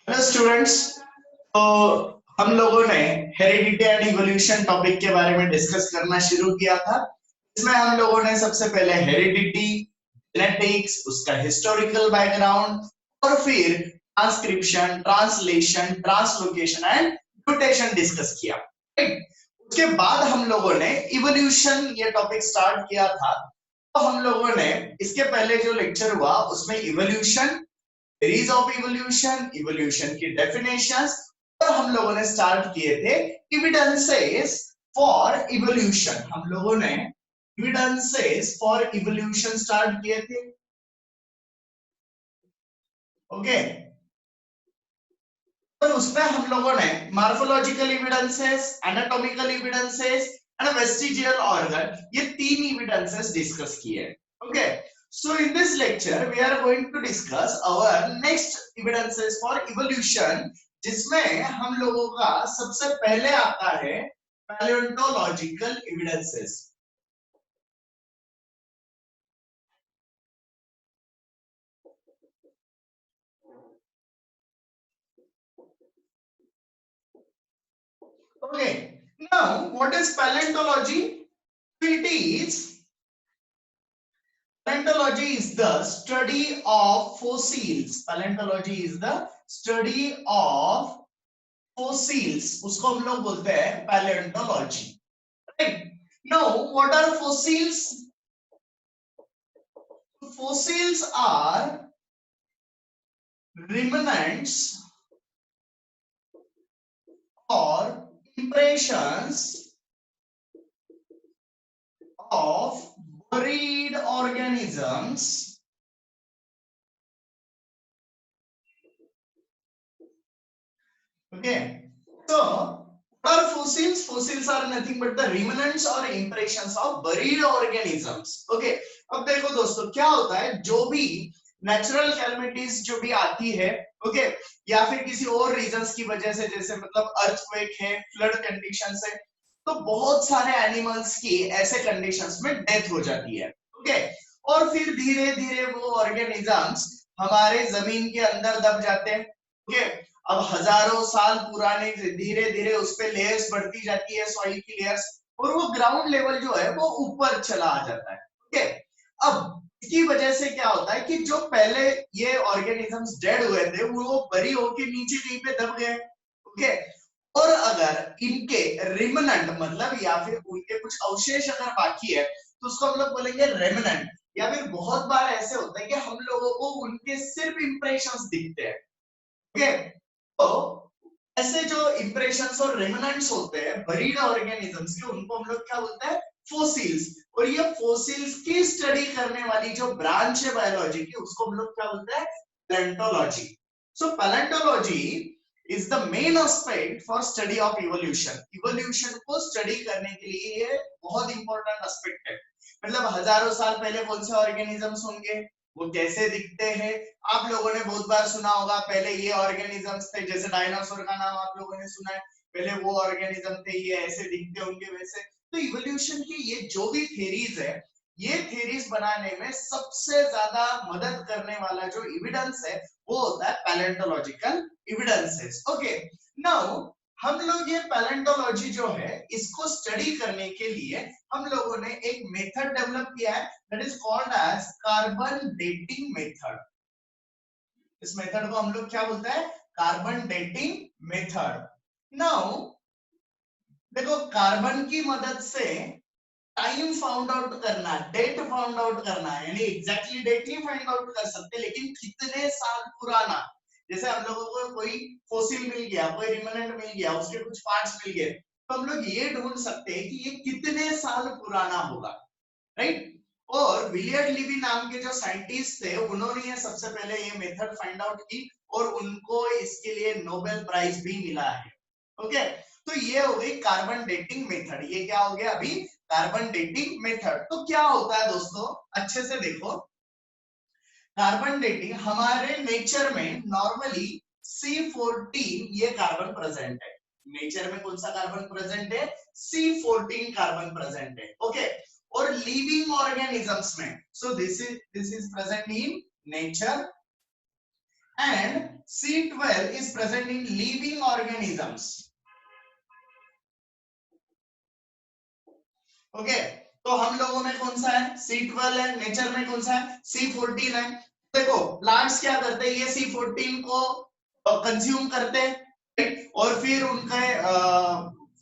Hello students. तो हम लोगों ने हेरिडिटी एंड इवोल्यूशन टॉपिक के बारे में डिस्कस करना शुरू किया था। इसमें हम लोगों ने सबसे पहले हेरिडिटी, जेनेटिक्स, उसका हिस्टोरिकल बैकग्राउंड और फिर transcription, translation, translocation and mutation discuss किया। राइट। उसके बाद हम लोगों ने इवोल्यूशन ये टॉपिक स्टार्ट किया था। तो हम लोगों ने इसके पहले जो लेक्चर हुआ उसमें evolution, theories of evolution, evolution की definitions, और हम लोगों ने स्टार्ट किए थे evidences for evolution। हम लोगों ने evidences for evolution स्टार्ट किए थे। ओके। तो उसमें हम लोगों ने morphological evidences, anatomical evidences and vestigial organ, ये तीन एविडेंसेस डिस्कस किए। Okay. So in this lecture we are going to discuss our next evidences for evolution, जिसमें हम लोगों का सबसे पहले आता है palaeontological evidences. Okay, now what is paleontology? It is Paleontology is the study of fossils. Paleontology is the study of fossils. उसको हम लोग बोलते हैं paleontology. Right? Now, what are fossils? Fossils are remnants or impressions of buried organisms. Okay, so what are fossils? Fossils are nothing but the remnants or impressions of buried organisms. Okay, अब देखो दोस्तों क्या होता है, जो भी natural calamities जो भी आती है, ओके, या फिर किसी और रीजंस की वजह से, जैसे मतलब अर्थक्वेक है, फ्लड कंडीशंस है, तो बहुत सारे एनिमल्स की ऐसे कंडीशंस में डेथ हो जाती है। ओके, और फिर धीरे धीरे वो ऑर्गेनिजम्स हमारे जमीन के अंदर दब जाते हैं। ओके, अब हजारों साल पुराने धीरे धीरे उस पे लेयर्स बढ़ती जाती है, सॉइल की लेयर्स, और वो ग्राउंड लेवल जो है वो ऊपर चला आ जाता है। ओके, अब इसकी वजह से क्या होता है कि जो पहले ये ऑर्गेनिजम्स डेड हुए थे वो बरी होके नीचे कहीं पे दब गए। ओके, और अगर इनके रिमनेंट मतलब या फिर उनके कुछ अवशेष अगर बाकी है तो उसको हम लोग बोलेंगे रेमनेंट। या फिर बहुत बार ऐसे होता है कि हम लोगों को उनके सिर्फ इंप्रेशंस दिखते हैं। ओके, तो ऐसे जो इंप्रेशंस और रेमनेंट्स होते हैं बरीड ऑर्गेनिजम्स के, उनको हम लोग क्या बोलते हैं, फोसिल्स। और ये फोसिल्स की स्टडी करने वाली जो ब्रांच है बायोलॉजी की, उसको हम लोग क्या बोलते हैं, palaeontology. So palaeontology is the main aspect for study of evolution. Evolution को स्टडी करने के लिए ये बहुत इंपॉर्टेंट एस्पेक्ट है। मतलब हजारों साल पहले कौन से ऑर्गेनिजम्स होंगे, वो कैसे दिखते हैं। आप लोगों ने बहुत बार सुना होगा पहले ये ऑर्गेनिजम्स थे, जैसे डायनासोर का नाम आप लोगों ने सुना है, पहले वो ऑर्गेनिज्म थे, ये ऐसे दिखते होंगे वैसे। तो इवोल्यूशन की ये जो भी थ्योरीज है, ये थ्योरीज बनाने में सबसे ज्यादा मदद करने वाला जो एविडेंस है वो होता है पैलेंटोलॉजिकल एविडेंसेस। ओके, नाउ हम लोग ये पैलेंटोलॉजी जो है इसको स्टडी करने के लिए हम लोगों ने एक मेथड डेवलप किया है, that is called as carbon dating method. इस मेथड को हम लोग क्या बोलते हैं, कार्बन डेटिंग मेथड। नाउ देखो, कार्बन की मदद से टाइम फाउंड आउट करना, डेट फाउंड आउट करना, यानी एग्जैक्टली डेट नहीं फाइंड आउट कर सकते, लेकिन कितने साल पुराना, जैसे हम लोगों को कोई फोसिल मिल गया, कोई रिमेनेंट मिल गया, उसके कुछ पार्ट्स मिल गए, तो हम लोग ये ढूंढ सकते हैं कि ये कितने साल पुराना होगा। राइट। और विलियर्ड लिवी नाम के जो साइंटिस्ट थे, उन्होंने ये सबसे पहले ये मेथड फाइंड आउट की और उनको इसके लिए नोबेल प्राइज भी मिला है। ओके, तो ये हो गई कार्बन डेटिंग मेथड। ये क्या हो गया अभी, कार्बन डेटिंग मेथड। तो क्या होता है दोस्तों, अच्छे से देखो, कार्बन डेटिंग हमारे नेचर में नॉर्मली C14 ये कार्बन प्रेजेंट है। नेचर में कौन सा कार्बन प्रेजेंट है, C14 कार्बन प्रेजेंट है। ओके, और लिविंग ऑर्गेनिजम्स में, सो this is present in nature and C12 is present in living organisms. Okay, तो हम लोगों में कौन सा है? C12 है, नेचर में कौन सा है? C14 है। देखो प्लांट्स क्या करते हैं, ये C14 को कंज्यूम करते हैं, right? और फिर उनका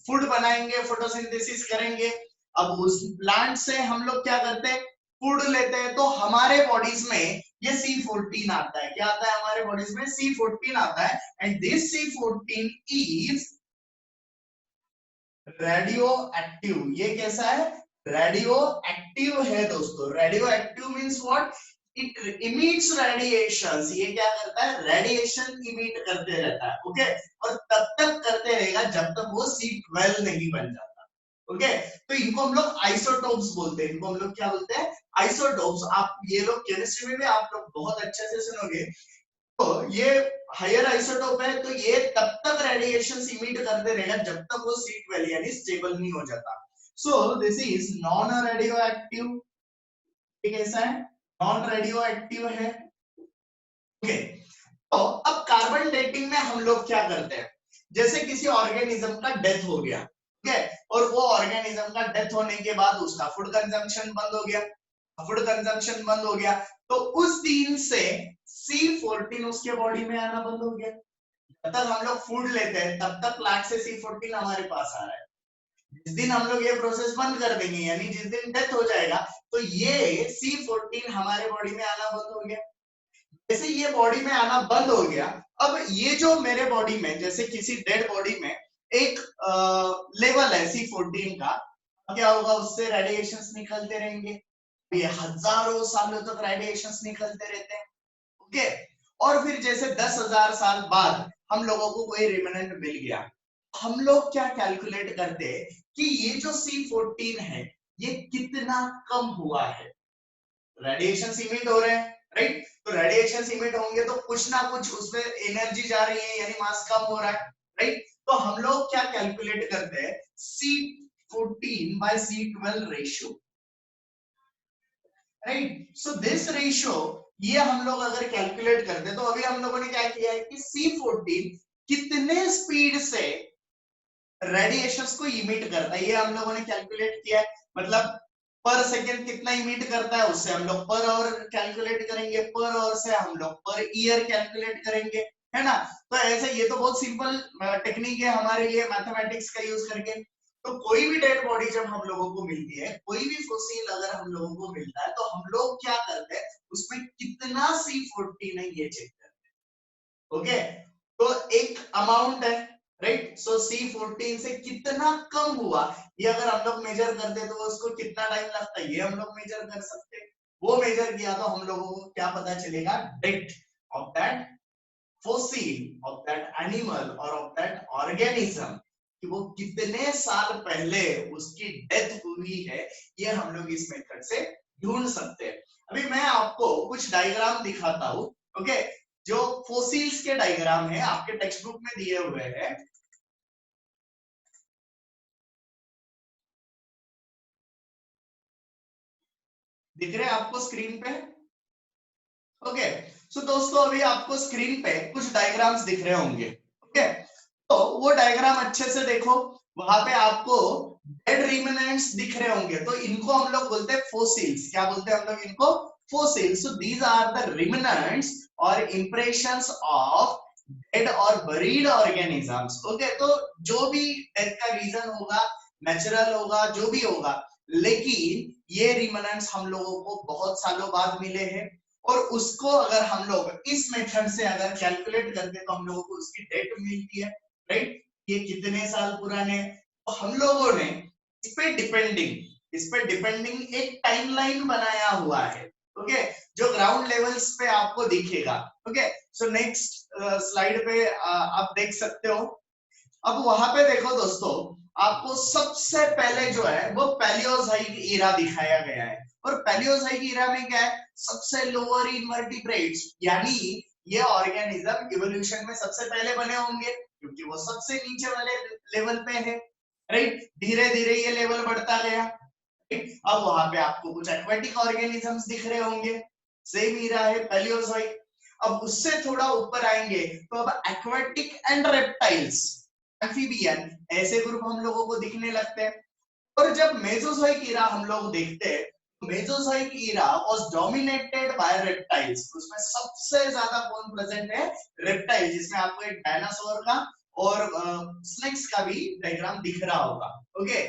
फूड बनाएंगे, फोटोसिंथेसिस करेंगे। अब उस प्लांट से हम लोग क्या करते हैं? फूड लेते हैं। तो हमारे बॉडीज में ये C14 आता है। क्या आता है हमारे बॉडीज में? C14 आता है। And this C14 is radio active. ये कैसा है? रेडियो एक्टिव है दोस्तों। Radio active means what? It emits radiations. ये क्या करता है? रेडिएशन इमिट करते रहता है। ओके, और तब तक करते रहेगा जब तक वो C12 नहीं बन जाता। ओके, तो इनको हम लोग आइसोटोप्स बोलते हैं। इनको हम लोग क्या बोलते हैं? आइसोटोप्स। आप ये लोग केमिस्ट्री में भी आप लोग बहुत अच्छे से सुनोगे। तो ये हायर आइसोटोप है, तो ये तब तक रेडिएशन इमिट करते रहेगा जब तक वो C12 यानी स्टेबल नहीं हो जाता। सो this is non radio active. ये कैसा है? नॉन रेडियो एक्टिव है। ओके, तो अब कार्बन डेटिंग में हम लोग क्या करते हैं? जैसे किसी ऑर्गेनिज्म का डेथ हो गया, ठीक है, और वो ऑर्गेनिज्म का डेथ होने के बाद उसका फूड कंजम्पशन बंद हो गया, फूड कंजम्पशन बंद हो गया, तो उस दिन से C14 उसके बॉडी में आना बंद हो गया। जब तक हम लोग फूड लेते हैं तब तक प्लांट से C14 हमारे पास आ रहा है। जिस दिन हम लोग ये प्रोसेस बंद कर देंगे, यानी जिस दिन डेथ हो जाएगा, तो ये C14 हमारे बॉडी में आना बंद हो गया। जैसे ये बॉडी में आना बंद हो गया, अब ये जो मेरे बॉडी में, जैसे किसी डेड बॉडी में एक लेवल है C14 का, क्या होगा? उससे रेडिएशंस निकलते रहेंगे। ये हजारों सालों तक रेडिएशंस निकलते रहते हैं। ओके, और फिर जैसे 10,000 साल बाद हम लोगों को कोई रिमेनेंट मिल गया, हम लोग क्या कैलकुलेट करते हैं कि ये जो C14 है ये कितना कम हुआ है। रेडिएशन इमिट हो रहे हैं, राइट? तो रेडिएशन इमिट होंगे तो कुछ ना कुछ उसमें एनर्जी जा रही है, यानी मास कम हो रहा है, राइट? तो हम लोग क्या कैलकुलेट करते हैं? C14 by C12 ratio, right? So this ratio, ये हम लोग अगर कैलकुलेट करते हैं, तो अभी हम लोगों ने क्या किया है कि C14 कितने स्पीड से रेडिएशंस को इमिट करता है, ये हम लोगों ने कैलकुलेट किया है। मतलब पर सेकेंड कितना इमिट करता है, उससे हम लोग पर आवर कैलकुलेट करेंगे, पर आवर से हम लोग पर ईयर कैलकुलेट करेंगे, है ना? तो ऐसे ये तो बहुत सिंपल टेक्निक है हमारे लिए मैथमेटिक्स का यूज करके। तो कोई भी डेड बॉडी जब हम लोगों को मिलती है, कोई भी फॉसिल अगर हम लोगों को मिलता है, तो हम लोग क्या करते हैं? उसमें कितना C14 है ये चेक करते हैं। ओके, तो एक अमाउंट है, राइट? सो C14 से कितना कम हुआ, ये अगर हम लोग मेजर करते हैं तो उसको कितना टाइम लगता है, ये हम लोग मेजर कर सकते हैं। वो मेजर किया तो हम लोगों को क्या पता चलेगा? Date of that fossil, of that animal और ऑफ दैट ऑर्गेनिज्म, कि वो कितने साल पहले उसकी डेथ हुई है, ये हम लोग इस मेथड से ढूंढ सकते हैं। अभी मैं आपको कुछ डायग्राम दिखाता हूं। ओके, जो फोसिल्स के डायग्राम है आपके टेक्स्ट बुक में दिए हुए हैं। दिख रहे हैं आपको स्क्रीन पे? ओके, सो दोस्तों अभी आपको स्क्रीन पे कुछ डायग्राम्स दिख रहे होंगे। ओके, तो वो डायग्राम अच्छे से देखो, वहां पे आपको डेड रिमेनेंट्स दिख रहे होंगे, तो इनको हम लोग बोलते हैं फोसिल्स। क्या बोलते हैं हम लोग इनको? Fossils. So these are the remnants और इंप्रेशंस ऑफ डेड और बरीड ऑर्गेनिजम्स। ओके, तो जो भी डेथ का रीजन होगा, नेचुरल होगा, जो भी होगा, लेकिन ये रिमेनेंट्स हम लोगों को बहुत सालों बाद मिले हैं, और उसको अगर हम लोग इस मेथड से अगर कैलकुलेट करते तो हम लोगों को उसकी डेट मिलती है, राइट? ये कितने साल पुराने, तो हम लोगों ने इस पे डिपेंडिंग एक टाइमलाइन बनाया हुआ है। ओके, जो ग्राउंड लेवल्स पे आपको दिखेगा। ओके, सो नेक्स्ट स्लाइड पे आप देख सकते हो। अब वहां पे देखो दोस्तों, आपको सबसे पहले जो है वो पैलियोज़ोइक ईरा दिखाया गया है। और पैलियोज़ोइक ईरा में क्या है? सबसे लोअर इनवर्टिब्रेट्स, यानी ये ऑर्गेनिज्म इवोल्यूशन में सबसे पहले बने होंगे, क्योंकि वो सबसे नीचे वाले लेवल पे है, राइट? धीरे धीरे ये लेवल बढ़ता गया, राइट? अब वहां पे आपको कुछ एक्वेटिक ऑर्गेनिजम्स दिख रहे होंगे, सेम ईरा है पैलियोज़ोइक। अब उससे थोड़ा ऊपर आएंगे तो अब एक्वाटिक एंड रेप्टाइल्स, एम्फीबियन, ऐसे ग्रुप हम लोगों को दिखने लगते हैं। और जब मेसोजोइक ईरा हम लोग देखते हैं, Mesozoic era was dominated by reptiles. उसमें सबसे ज्यादा कौन प्रेजेंट है? रेप्टाइल, जिसमें आपको एक डायनासोर का और स्नेक्स का भी डायग्राम दिख रहा होगा। Okay,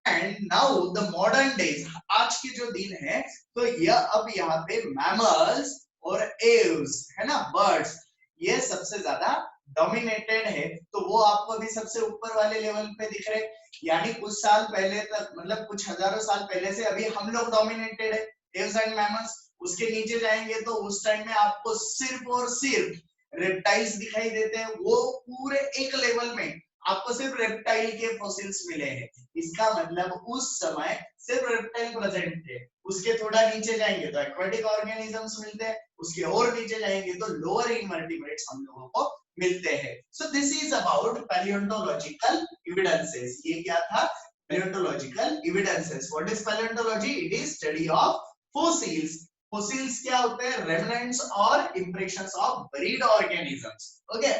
and now the modern days, आज के जो दिन है, तो यह अब यहाँ पे मैमल्स और एव्स है ना, बर्ड्स, ये सबसे ज्यादा डोमिनेटेड है। तो वो आपको अभी सबसे ऊपर वाले लेवल पे दिख रहे, यानी कुछ साल पहले तक, मतलब कुछ हजारों साल पहले से अभी हम लोग डोमिनेटेड है, एव्स एंड मैमल्स। उसके नीचे जाएंगे तो उस टाइम में आपको सिर्फ और सिर्फ रेप्टाइल्स दिखाई देते हैं। वो पूरे एक लेवल में आपको सिर्फ रेप्टाइल के फॉसिल्स मिले हैं। इसका मतलब उस समय सिर्फ रेप्टाइल प्रेजेंट थे। उसके थोड़ा नीचे जाएंगे तो एक्वाटिक ऑर्गेनिजम्स मिलते हैं, उसके और नीचे जाएंगे तो लोअर इनवर्टिब्रेट्स हम लोगों को मिलते हैं। So this is about palaeontological evidences. ये क्या था? Palaeontological evidences. What is palaeontology? It is study of fossils. Fossils क्या होते हैं? रेमिनेंट्स और impressions of buried organisms. Okay,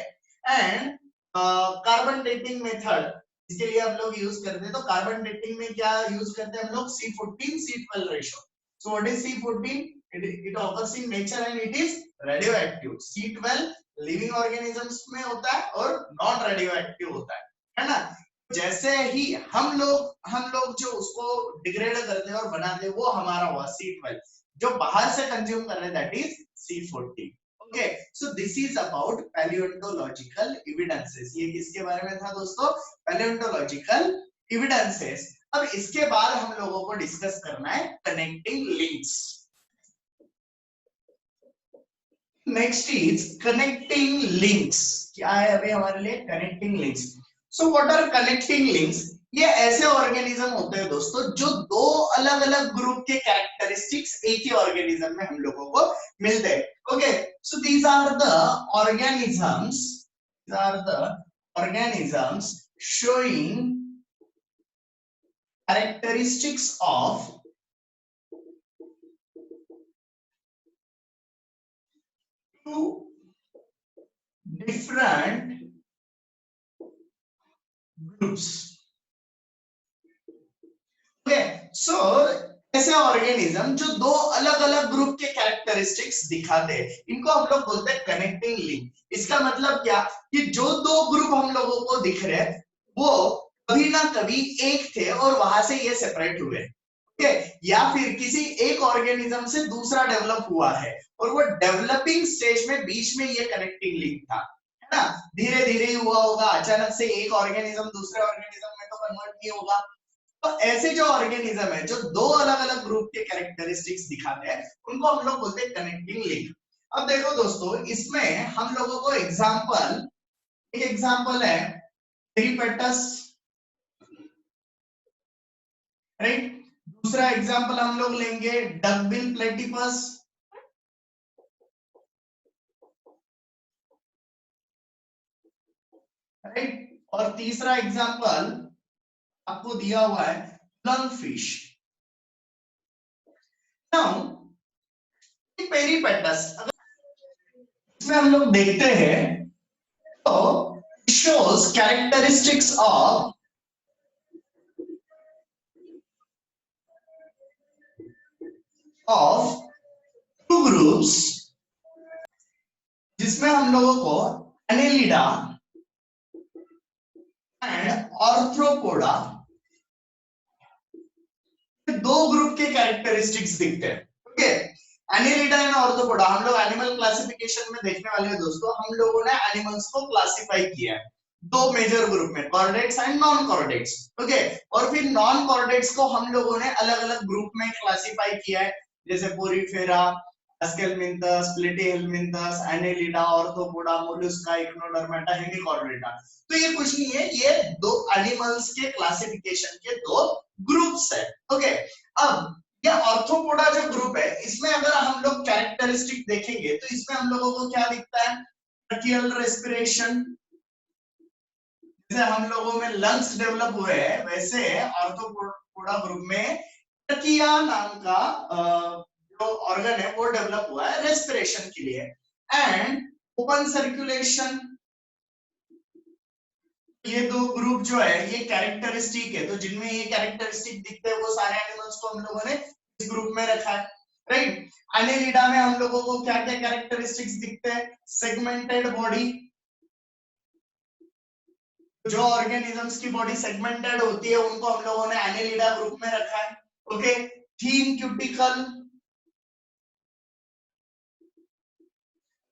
and carbon dating method, इसके लिए हम लोग यूज करते हैं। तो कार्बन डेटिंग में क्या यूज करते हैं हम लोग? C14 C12 ratio. So what is C14? It occurs in nature and it is radioactive. C12 living organisms में होता है और नॉन रेडियोएक्टिव होता है ना। जैसे ही हम लोग जो उसको डिग्रेड करते हैं और बनाते हैं, वो हमारा हुआ C12। जो बाहर से कंज्यूम कर रहे हैं that is C14। Okay, so this is about palaeontological evidences. ये किसके बारे में था दोस्तों? Paleontological evidences. अब इसके बाद हम लोगों को डिस्कस करना है connecting links. Next is connecting links. क्या है अभी हमारे लिए? Connecting links. So what are connecting links? ये ऐसे ऑर्गेनिज्म होते हैं दोस्तों जो दो अलग अलग ग्रुप के कैरेक्टरिस्टिक्स एक ही ऑर्गेनिज्म में हम लोगों को मिलते हैं। Okay, so these are the organisms showing characteristics of two different groups. Okay, so ऐसे ऑर्गेनिज्म जो दो अलग अलग ग्रुप के कैरेक्टरिस्टिक्स दिखाते हैं, इनको हम लोग बोलते हैं कनेक्टिंग लिंक। इसका मतलब क्या? कि जो दो ग्रुप हम लोगों को दिख रहे हैं वो कभी ना कभी एक थे और वहां से ये सेपरेट हुए, ओके, या फिर किसी एक ऑर्गेनिज्म से दूसरा डेवलप हुआ है और वो डेवलपिंग स्टेज में बीच में ये कनेक्टिंग लिंक था, है ना। धीरे धीरे ही हुआ होगा, अचानक से एक ऑर्गेनिज्म दूसरे ऑर्गेनिज्म में तो कन्वर्ट नहीं होगा। तो ऐसे जो ऑर्गेनिज्म है जो दो अलग अलग ग्रुप के कैरेक्टरिस्टिक्स दिखाते हैं, उनको हम लोग बोलते हैं कनेक्टिंग लिंक। अब देखो दोस्तों, इसमें हम लोगों को एक एग्जांपल है पेरिपेटस, राइट। दूसरा एग्जांपल हम लोग लेंगे डकबिल प्लेटिपस, राइट। और तीसरा एग्जांपल आपको दिया हुआ है लंगफिश। नाउ पेरिपेटस, इसमें हम लोग देखते हैं तो shows characteristics of two groups, जिसमें हम लोगों को एनेलिडा एंड आर्थ्रोपोडा दो ग्रुप के कैरेक्टरिस्टिक्स दिखते हैं। ओके, एनेलिडा एंड आर्थ्रोपोडा हम लोग एनिमल क्लासिफिकेशन में देखने वाले हैं दोस्तों। हम लोगों ने एनिमल्स को क्लासिफाई किया है दो मेजर ग्रुप में, chordates and non chordates. Okay, और फिर नॉन कॉर्डेट्स को हम लोगों ने अलग अलग ग्रुप में क्लासिफाई किया है, जैसे Porifera, Aschelminthes, Platyhelminthes, Annelida, Arthropoda, Mollusca, Echinodermata, Hemichordata. तो ये कुछ नहीं है, ये दो एनिमल्स के क्लासिफिकेशन के दो ग्रुप्स है। ओके, अब ये आर्थ्रोपोडा जो ग्रुप है, इसमें अगर हम लोग कैरेक्टरिस्टिक देखेंगे तो इसमें हम लोगों को क्या दिखता है? ट्रकियल रेस्पिरेशन, जैसे हम लोगों में लंग्स डेवलप हुए हैं, वैसे आर्थ्रोपोडा ग्रुप में ट्रकिया नाम का जो ऑर्गन है वो डेवलप हुआ है रेस्पिरेशन के लिए। And open circulation. ये दो ग्रुप जो है ये कैरेक्टरिस्टिक है, तो जिनमें ये कैरेक्टरिस्टिक दिखते हैं वो सारे एनिमल्स को हम लोगों ने इस ग्रुप में रखा है, राइट। एनेलिडा में हम लोगों को क्या क्या कैरेक्टरिस्टिक्स दिखते हैं? सेगमेंटेड बॉडी, जो ऑर्गेनिजम्स की बॉडी सेगमेंटेड होती है उनको हम लोगों ने एनेलिडा ग्रुप में रखा है, ओके। थीन क्यूटिकल,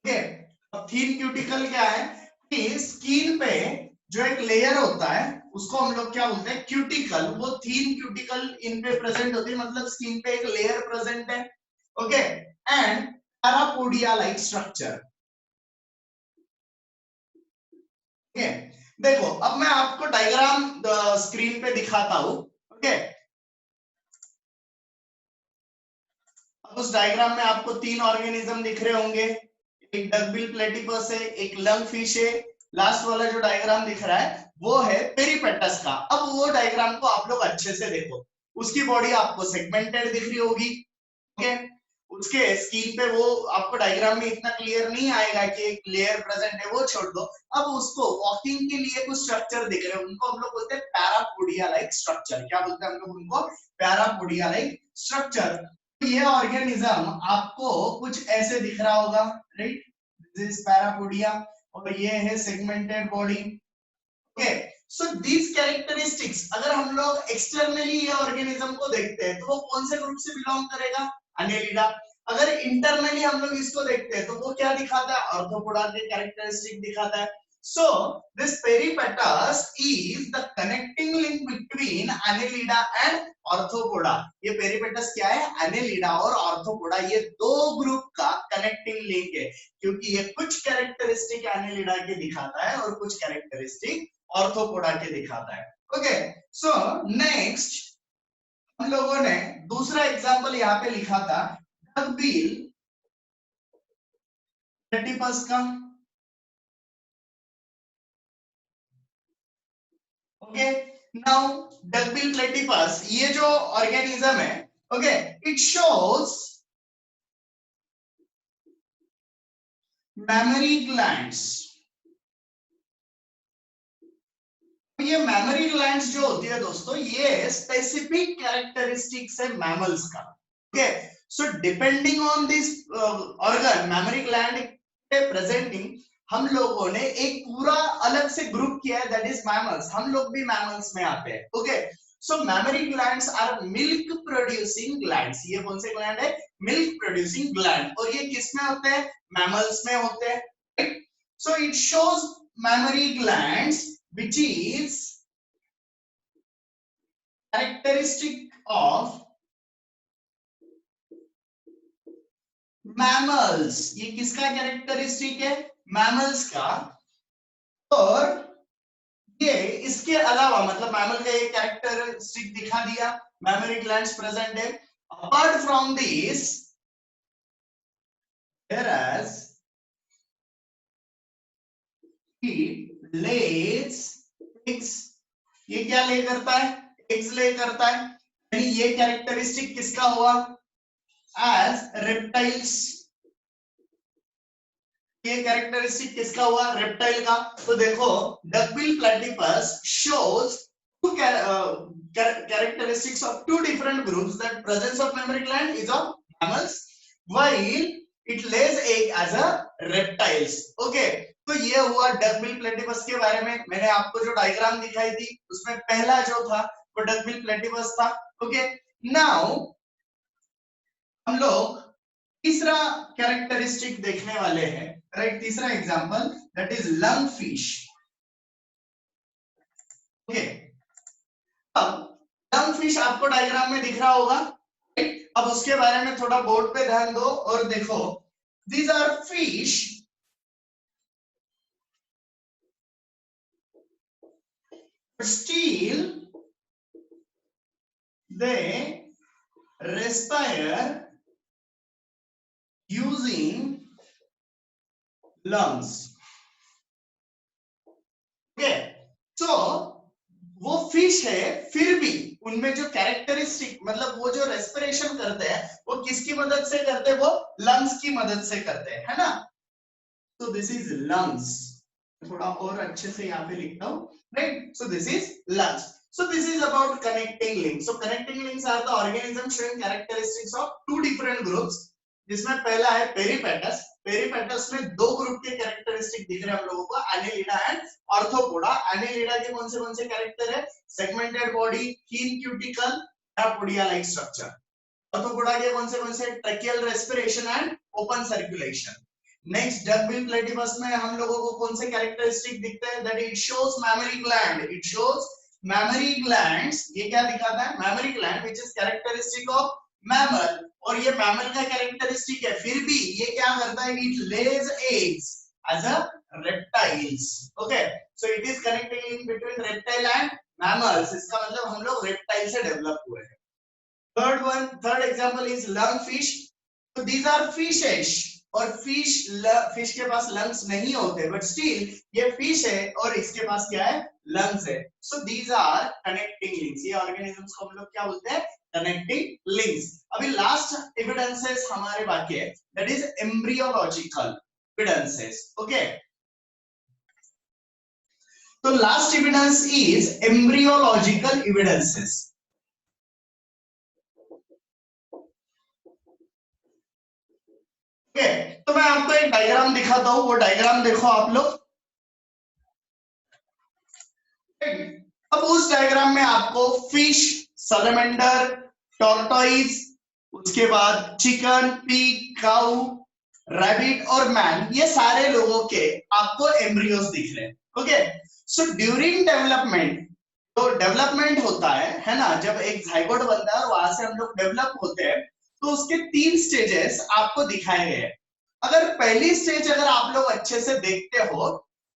ओके। अब थीन क्यूटिकल क्या है कि स्किन पे जो एक लेयर होता है उसको हम लोग क्या बोलते हैं? क्यूटिकल। वो थीन क्यूटिकल इन पे प्रेजेंट होती है, मतलब स्किन पे एक लेयर प्रेजेंट है, okay. And parapodia like structure, okay. देखो अब मैं आपको डायग्राम स्क्रीन पे दिखाता हूं, ओके। अब उस डायग्राम में आपको तीन ऑर्गेनिज्म दिख रहे होंगे, एक डकबिल प्लेटिपस है, एक लंग फिश है, लास्ट वाला जो डायग्राम दिख रहा है वो है पेरिपेटस का। अब वो डायग्राम को आप लोग अच्छे से देखो, उसकी बॉडी आपको सेगमेंटेड दिख रही होगी, ओके। उसके स्किन पे वो आपको डायग्राम में इतना क्लियर नहीं आएगा कि एक लेयर प्रेजेंट है, वो छोड़ दो। अब उसको वॉकिंग के लिए कुछ स्ट्रक्चर दिख रहे हैं, उनको हम लोग बोलते हैं पैरापोडिया लाइक स्ट्रक्चर। क्या बोलते हैं हम लोग उनको? Parapodia like structure. ये ऑर्गेनिज्म आपको कुछ ऐसे दिख रहा होगा, राइट। दिस इज पैरापोडिया और ये है segmented body, okay. So these characteristics अगर हम लोग एक्सटर्नली ये ऑर्गेनिज्म को देखते हैं तो वो कौन से ग्रुप से बिलोंग करेगा? अनेलिडा। अगर इंटरनली हम लोग इसको देखते हैं तो वो क्या दिखाता है? आर्थ्रोपोडा के कैरेक्टरिस्टिक दिखाता है। So this peripatus is the connecting link between annelida and arthropoda. ये peripatus क्या है? annelida और arthropoda, ये दो ग्रुप का कनेक्टिंग लिंक है, क्योंकि ये कुछ कैरेक्टरिस्टिक annelida के दिखाता है और कुछ कैरेक्टरिस्टिक ऑर्थोपोडा के दिखाता है, ओके। सो नेक्स्ट हम लोगों ने दूसरा एग्जांपल यहाँ पे लिखा था डकबिल प्लेटिपस का, ओके। नाउ डकबिल प्लेटिपस ये जो ऑर्गेनिज्म है, okay, it shows mammary glands. ये मेमोरी ग्लैंड्स जो होती है दोस्तों, ये स्पेसिफिक कैरेक्टरिस्टिक्स है मैमल्स का, okay. So depending on this organ memory gland presenting, हम लोगों ने एक पूरा अलग से ग्रुप किया है, दैट इज मैमल्स। हम लोग भी मैमल्स में आते हैं, okay. So mammary glands are milk producing glands. ये कौन से ग्लैंड है? Milk producing gland. और ये किस में होते हैं? मैमल्स में होते हैं, right. So it shows mammary glands which is characteristic of mammals। ये किसका कैरेक्टरिस्टिक है? मैमल्स का। और ये इसके अलावा मतलब मैमल का एक कैरेक्टरिस्टिक दिखा दिया, मेमोरी ग्लैंड्स प्रेजेंट है। Apart from this whereas it lays eggs। ये क्या ले करता है? एग्स ले करता है। यानी ये कैरेक्टरिस्टिक किसका हुआ? As reptiles. ये कैरेक्टरिस्टिक किसका हुआ? रेप्टाइल का। तो देखो duckbill platypus shows two characteristics of two different groups, that presence of mammary gland is of mammals while it lays egg as a reptiles, okay। तो ये हुआ डकबिल प्लेटिपस के बारे में। मैंने आपको जो डायग्राम दिखाई थी उसमें पहला जो था वो डकबिल प्लेटिपस था, ओके। नाउ हम लोग तीसरा कैरेक्टरिस्टिक देखने वाले हैं, राइट। तीसरा example that is lung fish, okay. अब लंग फिश आपको डायग्राम में दिख रहा होगा, राइट। अब उसके बारे में थोड़ा बोर्ड पे ध्यान दो और देखो, these are fish still they respire using lungs, okay. तो वो फिश है, फिर भी उनमें जो कैरेक्टरिस्टिक मतलब वो जो रेस्पिरेशन करते हैं वो किसकी मदद से करते हैं? वो लंग्स की मदद से करते हैं, है ना। So this is lungs. थोड़ा और अच्छे से यहाँ पे लिखता हूँ, right? So this is lungs. So this is about connecting links. So connecting links are the organism showing characteristics of two different groups. जिसमें पहला है पेरिपेटस. पेरिपेटस में दो ग्रुप के कैरेक्टरिस्टिक दिख रहे हैं हम लोगों को, एनेलिडा एंड ऑर्थोपोडा. एनेलिडा के कौन से कैरेक्टर है? सेगमेंटेड बॉडी, कीन cuticle, podia like structure. Arthropoda के कौन से tracheal respiration and open circulation. Next duckbill platypus में हम लोगों को कौन से कैरेक्टरिस्टिक दिखते हैं? That it shows mammary gland. It shows memory glands. ये क्या दिखाता है? Mammary gland which is characteristic of mammal. और ये मैमल का कैरेक्टरिस्टिक है, फिर भी ये क्या करता है? It lays eggs as a reptiles. Okay, so it is connecting link between reptile and mammals. इसका मतलब हम लोग रेप्टाइल से डेवलप हुए हैं. Third example is lung fish. तो दीज आर फिशेस. और फिश के पास लंग्स नहीं होते, बट स्टिल ये फिश है और इसके पास क्या है? लंग्स है. So these are connecting links. ये ऑर्गेनिजम्स को हम लोग क्या बोलते हैं? Connecting links. अभी लास्ट एविडेंसेस हमारे बाकी है, that is embryological evidences. Okay, तो last evidence is embryological evidences. तो मैं आपको एक डायग्राम दिखाता हूं, वो डायग्राम देखो आप लोग. अब उस डायग्राम में आपको फिश, सैलमेंडर, टॉर्टोइज, उसके बाद चिकन, पिग, काऊ, रैबिट और मैन, ये सारे लोगों के आपको एम्ब्रियोस दिख रहे हैं. ओके, सो ड्यूरिंग डेवलपमेंट, तो डेवलपमेंट होता है ना, जब एक जाइगोट बनता है और वहां से हम लोग डेवलप होते हैं, तो उसके 3 स्टेजेस आपको दिखाए गए हैं. अगर पहली स्टेज अगर आप लोग अच्छे से देखते हो,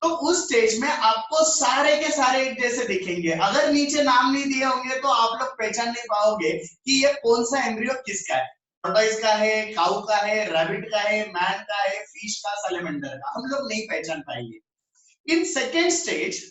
तो उस स्टेज में आपको सारे के सारे एक जैसे दिखेंगे. अगर नीचे नाम नहीं दिए होंगे तो आप लोग पहचान नहीं पाओगे कि ये कौन सा एम्ब्रियो किसका है. टॉर्टोइज का है, काऊ का है, रैबिट का है, मैन का है, फिश का, सैलमेंडर का, हम लोग नहीं पहचान पाएंगे. In second stage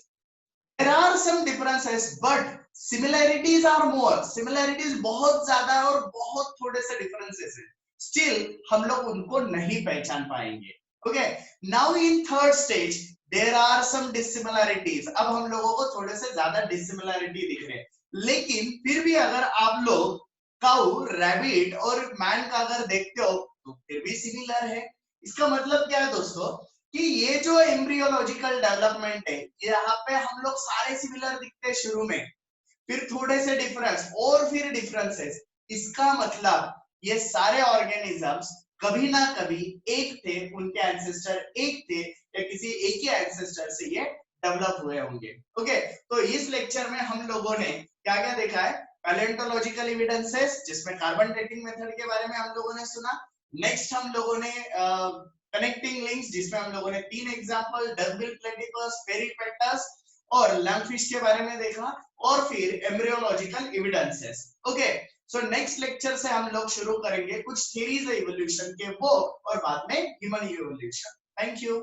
there are some differences but similarities are more. similarities बहुत ज्यादा है और बहुत थोड़े से differences है. still हम लोग उनको नहीं पहचान पाएंगे. okay, now in third stage there are some dissimilarities. अब हम लोगों को थोड़े से ज्यादा डिसिमिलरिटी दिख रहे हैं, लेकिन फिर भी अगर आप लोग काऊ, रैबिट और मैन का अगर देखते हो तो फिर भी सिमिलर है. इसका मतलब क्या है दोस्तों, कि ये जो एम्ब्रियोलॉजिकल डेवलपमेंट है, यहाँ पे हम लोग सारे सिमिलर दिखते हैं शुरू में, फिर थोड़े से डिफरेंस और फिर डिफरेंसेस. इसका मतलब ये सारे ऑर्गेनिजम्स कभी ना कभी एक थे, उनके एंसेस्टर एक थे, या किसी एक ही एंसेस्टर से ये डेवलप हुए होंगे. ओके, तो इस लेक्चर में हम लोगों ने क्या क्या देखा है? पैलेंटोलॉजिकल एविडेंसेस, जिसमें कार्बन डेटिंग मेथड के बारे में हम लोगों ने सुना. नेक्स्ट हम लोगों ने कनेक्टिंग लिंक्स, जिसमें हम लोगों ने 3 एग्जांपल, डकबिल प्लेटिपस, पेरिपेटस और लंगफिश के बारे में देखा, और फिर embryological evidences. Okay, so next lecture से हम लोग शुरू करेंगे कुछ थ्योरीज इवोल्यूशन के, वो और बाद में ह्यूमन इवोल्यूशन. Thank you.